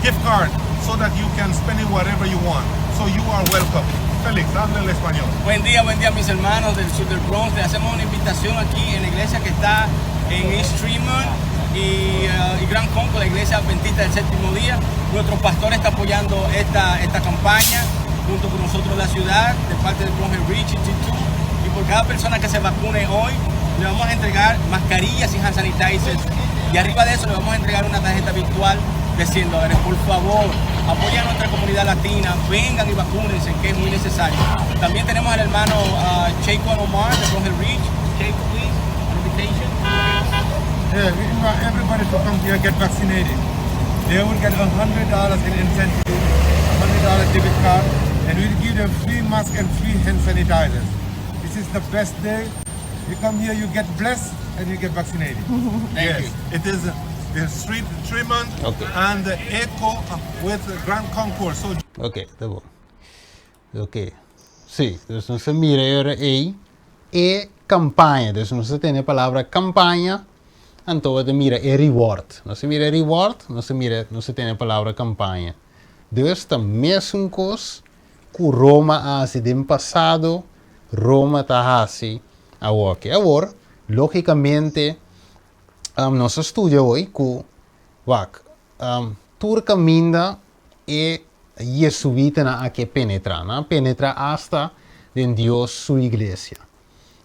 gift card, so that you can spend it whatever you want. So you are welcome. Félix, habla el español.
Buen día mis hermanos del sur del Bronx. Le hacemos una invitación aquí en la iglesia que está en East Tremont y Grand Conco, la iglesia adventista del séptimo día. Nuestro pastor está apoyando esta campaña junto con nosotros en la ciudad, de parte del Bronx Rich Institute. Y por cada persona que se vacune hoy, le vamos a entregar mascarillas y hand sanitizers. Y arriba de eso le vamos a entregar una tarjeta virtual de $100. Por favor, apoyen a nuestra comunidad latina, vengan y vacúnense, que es muy necesario. También tenemos al hermano Cheiko Omar de Bronx Ridge. Cheiko, please, an invitation.
Yeah, we invite everybody to come here and get vaccinated. They will get $100 in incentive, $100 debit card, and we'll give them free mask and free hand sanitizers. This is the best day You come here, you get blessed, and you get vaccinated.
Thank you.
It is the street Tremont and the Echo with the Grand Concourse. So
Ok, tá bom. Ok. Sim, então não se mira agora aí. E campanha. Então não se tem a palavra campanha. Então você mira e reward. Não se mira reward, não se tem a palavra campanha. Deus está mesmo coisa que Roma assim no passado, Roma está assim agora. Agora, logicamente, nosso estudo hoje que turca minda e jesuíta na que penetra hasta en Dios su iglesia.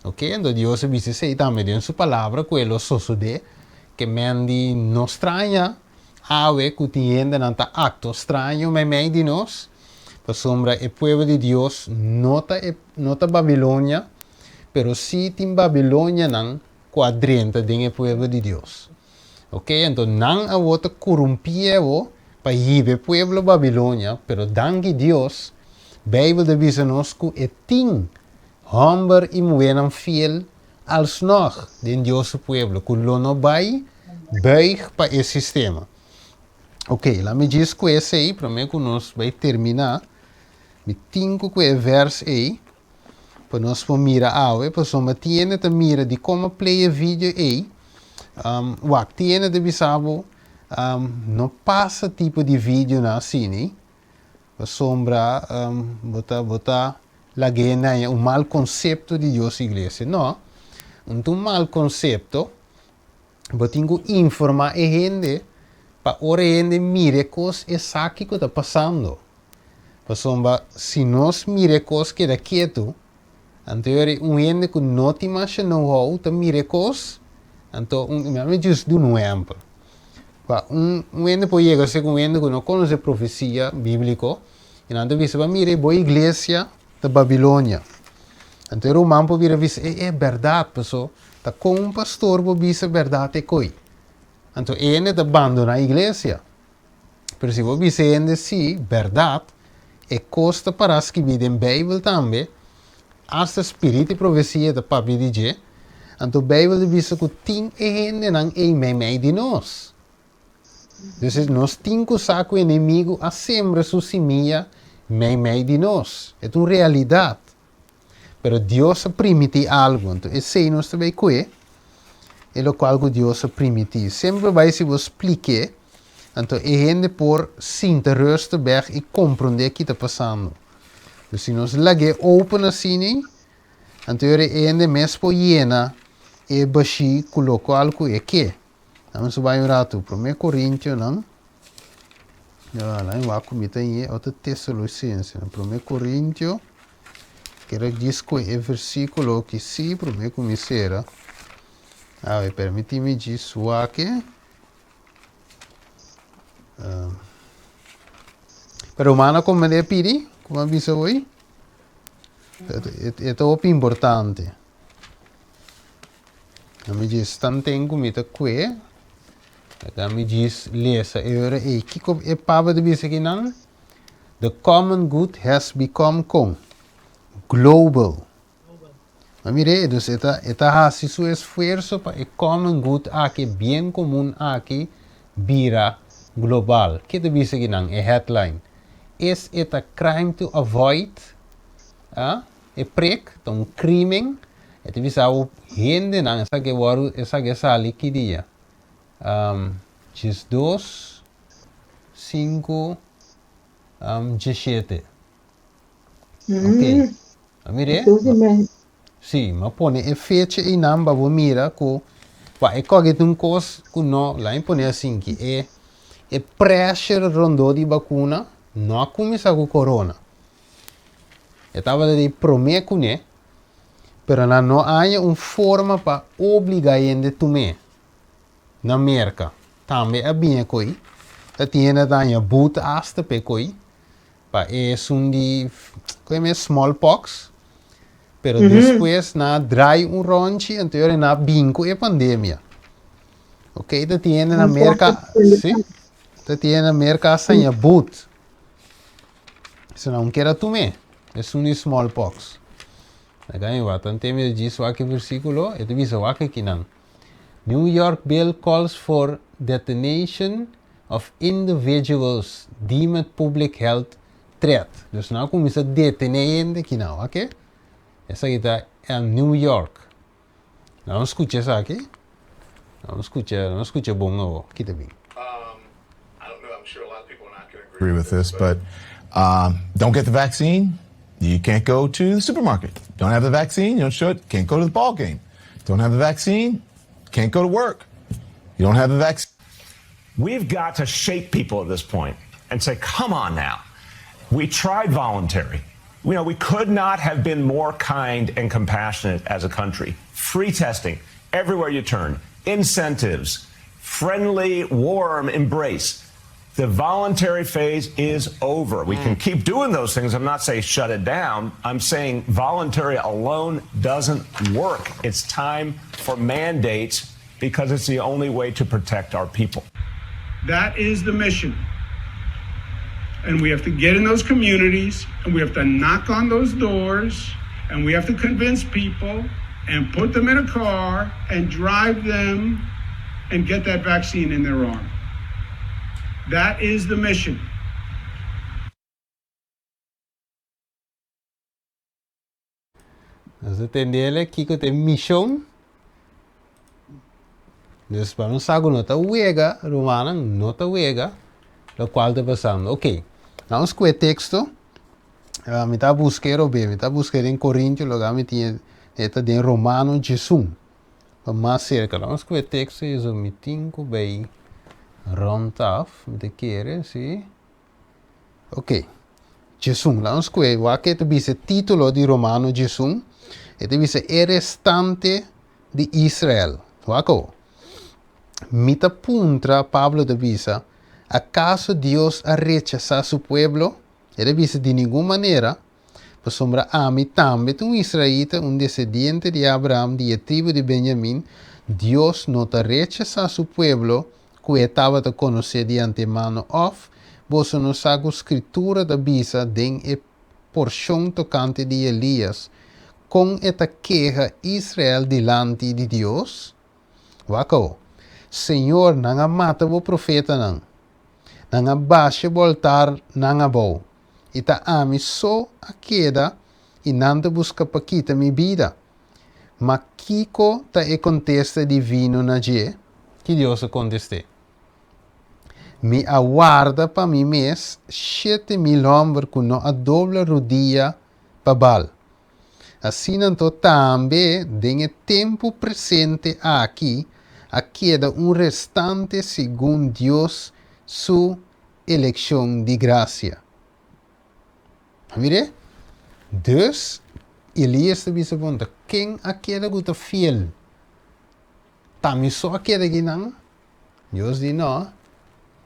Ok, então Deus dice também em sua palavra que ele sucede que mendi não estranha ave que tiende nanta acto estranho me meio de nós, para sombra o povo de Deus nota Babilônia, pero si tem Babilônia não quadrenta do povo de Deus. Ok, então não a outra corrompievo para ir o povo Babilônia, pero danke Deus, Bíblia diz nos que é ting homber e moenan fiel alsnog den Deus povo, que lo no vai buig para esse sistema. Ok, lá me diz que esse aí, para mim que nós vai terminar, me tinco que é verso aí, para nós vamos mirar ao, para só me tiene te mira de como play vídeo aí, tiene de bisabo, não passa tipo de vídeo na cine, para sombra, botar la guena é mau conceito de Deus igreja. Não, um mau conceito, eu tenho que informar a gente para a gente mire coisas exatas que está passando. Para sombra, se nós mire coisas que está quieto, então gente que não tem mais know-how, está mire coisas, então eu just do um exemplo. Gente pode chegar a ser gente que não conhece a profecia bíblica, e então diz, mire, boa igreja da Babilônia. Então o romano pode dizer, é verdade, pessoal. Tá com um pastor pode dizer verdade é coi. Então ele abandona a igreja. Mas se você dizer sim, verdade, é costa para escrever em Bíblia também, hasta espírito e profecia da papi de G. Então a Bíblia diz que tem gente não é meio de nós. Então nós temos que saber que o inimigo a sempre sua semilla meio de nós. É uma realidade. Pero Deus permite algo. Então, esse aí nós também que é o qual Deus permite. Sempre vai se você explicar. Então, a gente por sinta rust berg e compreender o que está passando. Então, se nós lage open assim, então a gente mesmo por llena e baixi coloca algo é que. Vamos vai orar tu. 1 Coríntios, não? Lá em Waco, me tem outra Tessalonicenses. 1 Coríntios, que diz que é versículo que sim, para mim começar. Permite-me dizer o aqui. Pero humana como me pedi, como avisa hoje, é muito importante. Me diz, tanto como me que me diz, lees, e que é para de dizer que não, the common good has become global. Mas mire, então está assim seu esforço para o common good aqui bem comum aqui vira global. Que te diz que não é headline. Is it a crime to avoid? É prek, então crime. É te diz ao gente não essa que sali que dia. 2, 5, 17. Ok. Mire? Sim, mas põe a fecha e não vai mira que vai coger um coisa que não lá impõe assim que é pressure rondo de vacuna não começa com corona. Estava de prometer né, pero não há uma forma para obrigar a gente a tomar. Na América também é bem coi, tinha daí boot hasta pe coi, para é de como é smallpox, pero depois na dry ronchi, então na binco é pandemia. Ok, tinha na América, sim, tinha na América sem boot, se não quer tomar, é de smallpox. Agora, wat dan teme de swake versículo, het is wake kinan. New York bill calls for detention of individuals deemed public health threat. Dus nou kom je dat deteneren kinau, oké? Essa kita é New York. Não escuta isso aqui? Não escuta bom não, kita bem.
I don't know, I'm sure a lot of people are not going to agree with this, but don't get the vaccine, you can't go to the supermarket. Don't have the vaccine, you don't show it, can't go to the ball game. Don't have the vaccine, can't go to work. You don't have the vaccine.
We've got to shake people at this point and say, come on now. We tried voluntary. You know, we could not have been more kind and compassionate as a country. Free testing everywhere you turn, incentives, friendly, warm embrace. The voluntary phase is over. We can keep doing those things. I'm not saying shut it down. I'm saying voluntary alone doesn't work. It's time for mandates because it's the only way to protect our people.
That is the mission. And we have to get in those communities, and we have to knock on those doors, and we have to convince people and put them in a car and drive them and get that vaccine in their arm. That is the mission.
Dus het entendele kiko te mission. Dus para não saber nota uega, romana nota uega, lo qual te passando. Ok, vamos com o texto. Me tá buscando em Coríntios, logo me tinha em Romano Jesus. Para mais cerca, vamos com o texto, isso me tinco bem rondaf, me querer, sim. Ok, Jesus, vamos com o que te diz o título de Romano Jesus. Ele diz o restante de Israel. Wako. Mita puntra Pablo de visa, ¿acaso Dios ha rechazado a su pueblo? Él dice de ninguna manera, pues sombra a mí también, un israelita, un descendiente de Abraham, de la tribu de Benjamín, Dios no te rechaza a su pueblo, que estaba de conocer de antemano, of, vos no saco escritura de visa, den e porción tocante de Elías, con esta queja Israel delante de Dios? Wako. Senhor, não mata o profeta não. Não baixa voltar não bo. E tá ami só a queda e não te busca para quitar minha vida. Mas Kiko tá e contesta divino na je, que Deus conteste. Me aguarda para mim mês 7.000 homens com a dobra rodilha para Baal. Assim não também, tem tempo presente aqui, queda restante según Dios su elección de gracia. Mire? Dus, Elias te bisa bonta, quem queda guta fiel? Tami só queda ginang? Dios di no,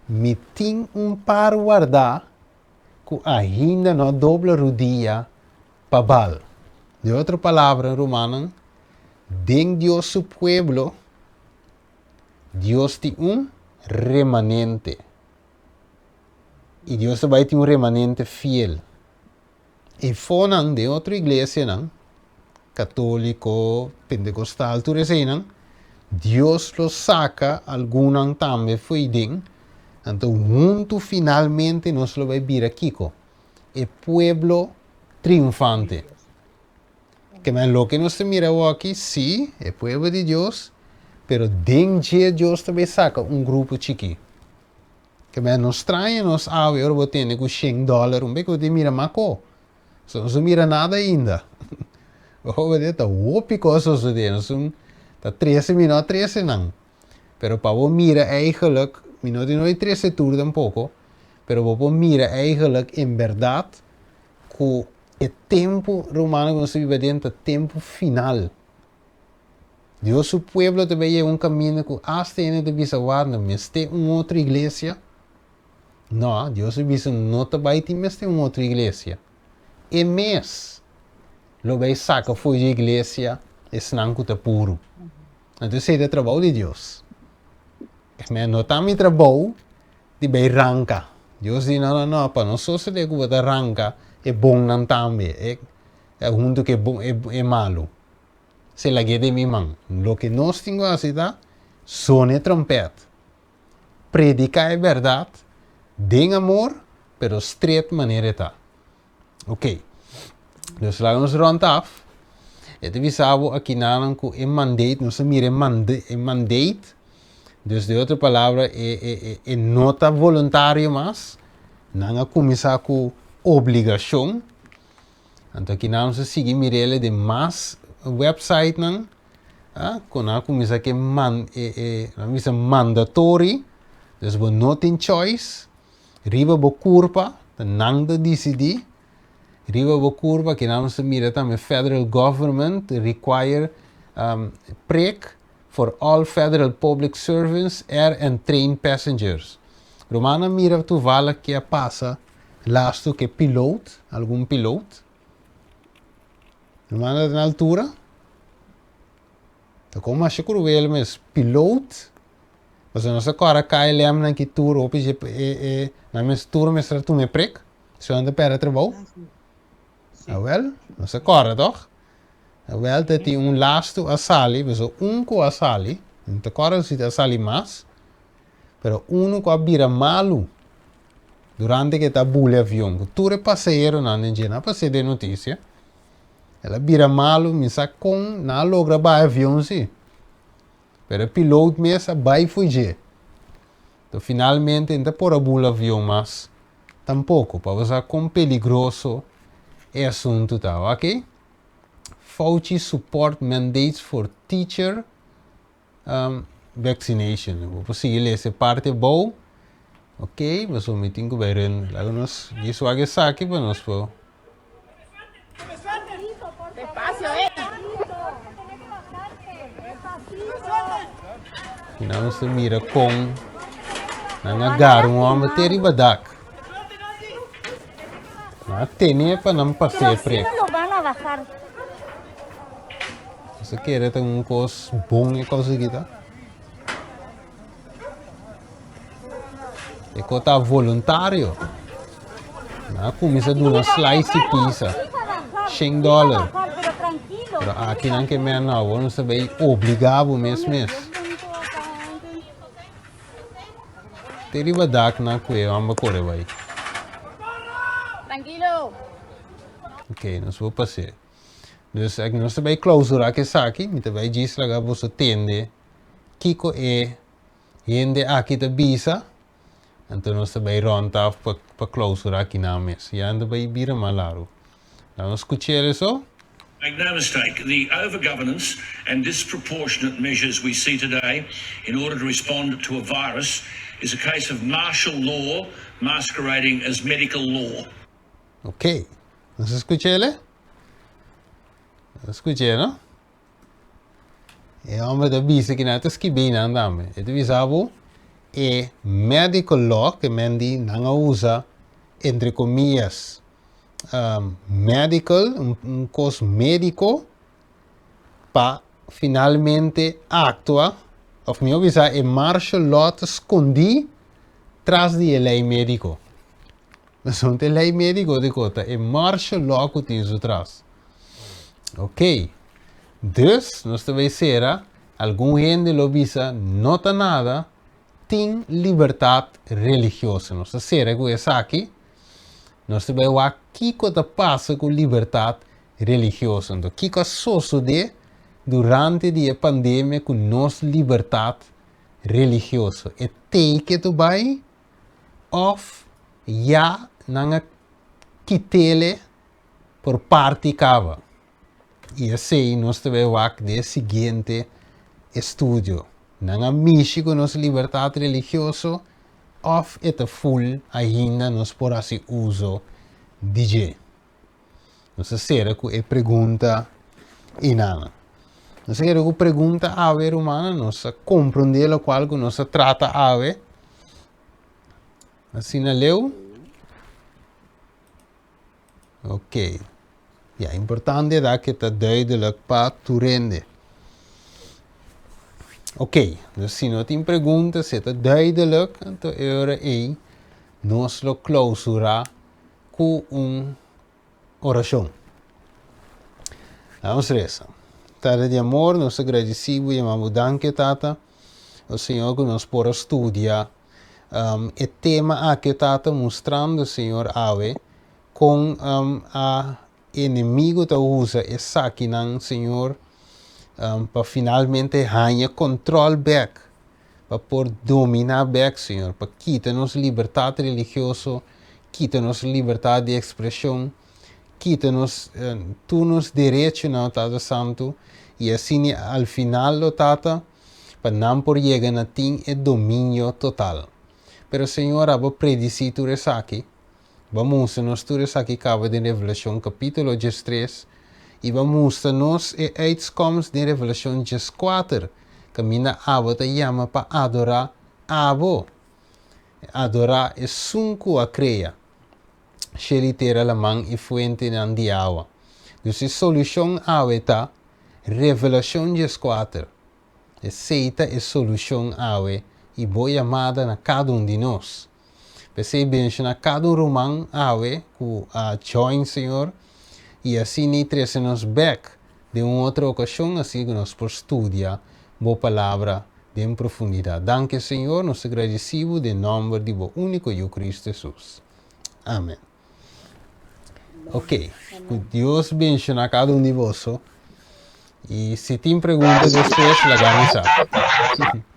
me ting par guardar, que ainda no doble rodilla pa Baal. De outra palavra, romano, den Dios su pueblo, Dios tiene remanente. Y Dios va a tener un remanente fiel. Y fonan de otra iglesia, católico, pentecostal, tú recién, Dios lo saca, algunos también fue den, entonces junto finalmente nos lo va a vir aquí, el pueblo triunfante. Que lo que nos mira aquí, sí, el pueblo de Dios, pero dentro Dios também saca grupo chiqui. Que nos trae, nos ave, ahora vou ter com $100, beco de mira maco. Não mira nada ainda. Vou ver, tá oupi coisas de tá 13 minutos, 13 não. Pero para vou mira eigenlijk, minuto não é 13 tour tampouco, pero vou mira eigenlijk em verdade que o tempo romano que nós vivemos dentro, tempo final. Dios su pueblo te veía un camino que hasta en el visa guarda, me esté en otra iglesia. No, Dios dice, no te va a ir en otra iglesia. E mes, lo veis saca fue de iglesia, es nancuta puro. Entonces es el trabajo de Dios. Me nota mi trabajo de ver arranca. Dios dice, no, para nosotros de que arranca, es bon también. junto que é malo. Se la de mi man. Lo que nós temos a citar, sone trompete. Predicar a verdade, den amor, pero straight maneira tá. Ok. Dus laten we rond af. Het is algo aqui naran com é mandate, nós mira é mandate. Dus de outra palavra é nota voluntário, mas não começar com obrigação. Então aqui nós seguir mirele de mais website não, quando começar que é mandatory, dus we not in choice, riba bo curva, não de decidir. Riba bo curva que nós mira também federal government require PREC for all federal public servants, air and train passengers. Romana mira tu vala que passa lasto que piloto, algum piloto. Romana na altura. Então como acho que o ele mas piloto, mas não se corre KLM na que tour op je na mes tour mestra tu me PREC, se anda para trabalho. Ah wel, não se corre toch? Wel, dat hij een laatste asali, we zo unco asali, en te corre si asali mas, pero uno qua bira malu durante que ta bule avião. Tu re passeiro na nengena passe de notícia. Ela bira malu, mi sa com na logra ba avião si. Pero piloto mesa vai fugir. Então finalmente ainda por a bule avião mas tampouco, para você com peligroso é assunto tá, ok? Fauci support mandates for teacher vaccination. Vou seguir essa parte boa. Ok, mas o meeting que vai ren. Lá nós isso aqui saque para nós pô. E não se mira com não agarra um homem teribadak. Não tem para não passar preto. Você quer ter coisa bom e coisa que tá? É que tá voluntário. Não começa a dar uma slice de pizza. $100. Mas aqui não que mais não, não se vai obrigado mesmo. Teriba dak na que vamos correr vai.
Tranquilo.
Ok, nós vamos passar. Dus ik nog bij clausura que saki, met bij gisla ga você tende, kiko hende aqui da bisa, então nós bij ronda para clausura aqui na mes. E anda bij bira malaro. Vamos escutar isso?
Make no mistake, the overgovernance and disproportionate measures we see today in order to respond to a virus is a case of martial law masquerading as medical law.
Ok, vamos escutar? Escuche, no? E homem da bisa que não está esquibando andame. E tu visavo é medical law que mendi não usa entre comillas medical coisa médico para finalmente actuar. Of meu visa é martial law te escondi tras de lei médico. Mas não tem lei médico de cota é martial law que utilizo tras. Ok, dus nós também será algum gente lobista nota nada tem liberdade religiosa. Nós será que é aqui, nós também o aqui que passa com liberdade religiosa. Então, que sucede durante a pandemia com nossa liberdade religiosa? É que tu vai of já não quitele por parte cava. E assim nós também vamos ver o seguinte estudo. Na México, nossa liberdade religiosa, of é full ainda nós por assim uso DJ. Nós será que é pergunta inana. Nós será que pergunta a ver humana, nós compreender o qual que nós trata a ver. Assim na leu. Ok. Ja, importante é que está duidelijk para tu rende. Ok, dus se não tem pergunta, se está duidelijk, então agora é nós lo clausura com oração. Vamos rezar. Tata de amor, nós agradecemos e amamos danke, Tata. O Senhor que nos pode estudar o tema que Tata mostrando, Senhor, ave, com a inimigo que usa essa aqui, Senhor, para finalmente ganhar controle back, para poder dominar back, Senhor, para quitar-nos liberdade religiosa, quitar-nos liberdade de expressão, quita-nos todos os direitos, não, Tata Santo, e assim, ao final, Tata, para não por chegar a ter o domínio total. Pero, Senhor, abo predicir tudo isso aqui. Vamos mostrar-nos tudo isso aqui, acaba de Revelação, capítulo 3, e vamos mostrar-nos os outcomes de Revelação 4, que a minha abo te chama para adorar abo. Adorar é sunco a creia. Shelitera la mão e fuente de água. Então, a solução é Revelação 4. Aceita a solução e boa amada na cada de nós. Você menciona cada romano com a join, Senhor, e assim traz-nos back de uma outra ocasião, assim que nós podemos estudar boa palavra em profundidade. Danke, Senhor, nós agradecemos em nome de o único eu Cristo Jesus. Amém. Ok, Deus bendiga cada de vós. E se tem perguntas, depois, la vamos a.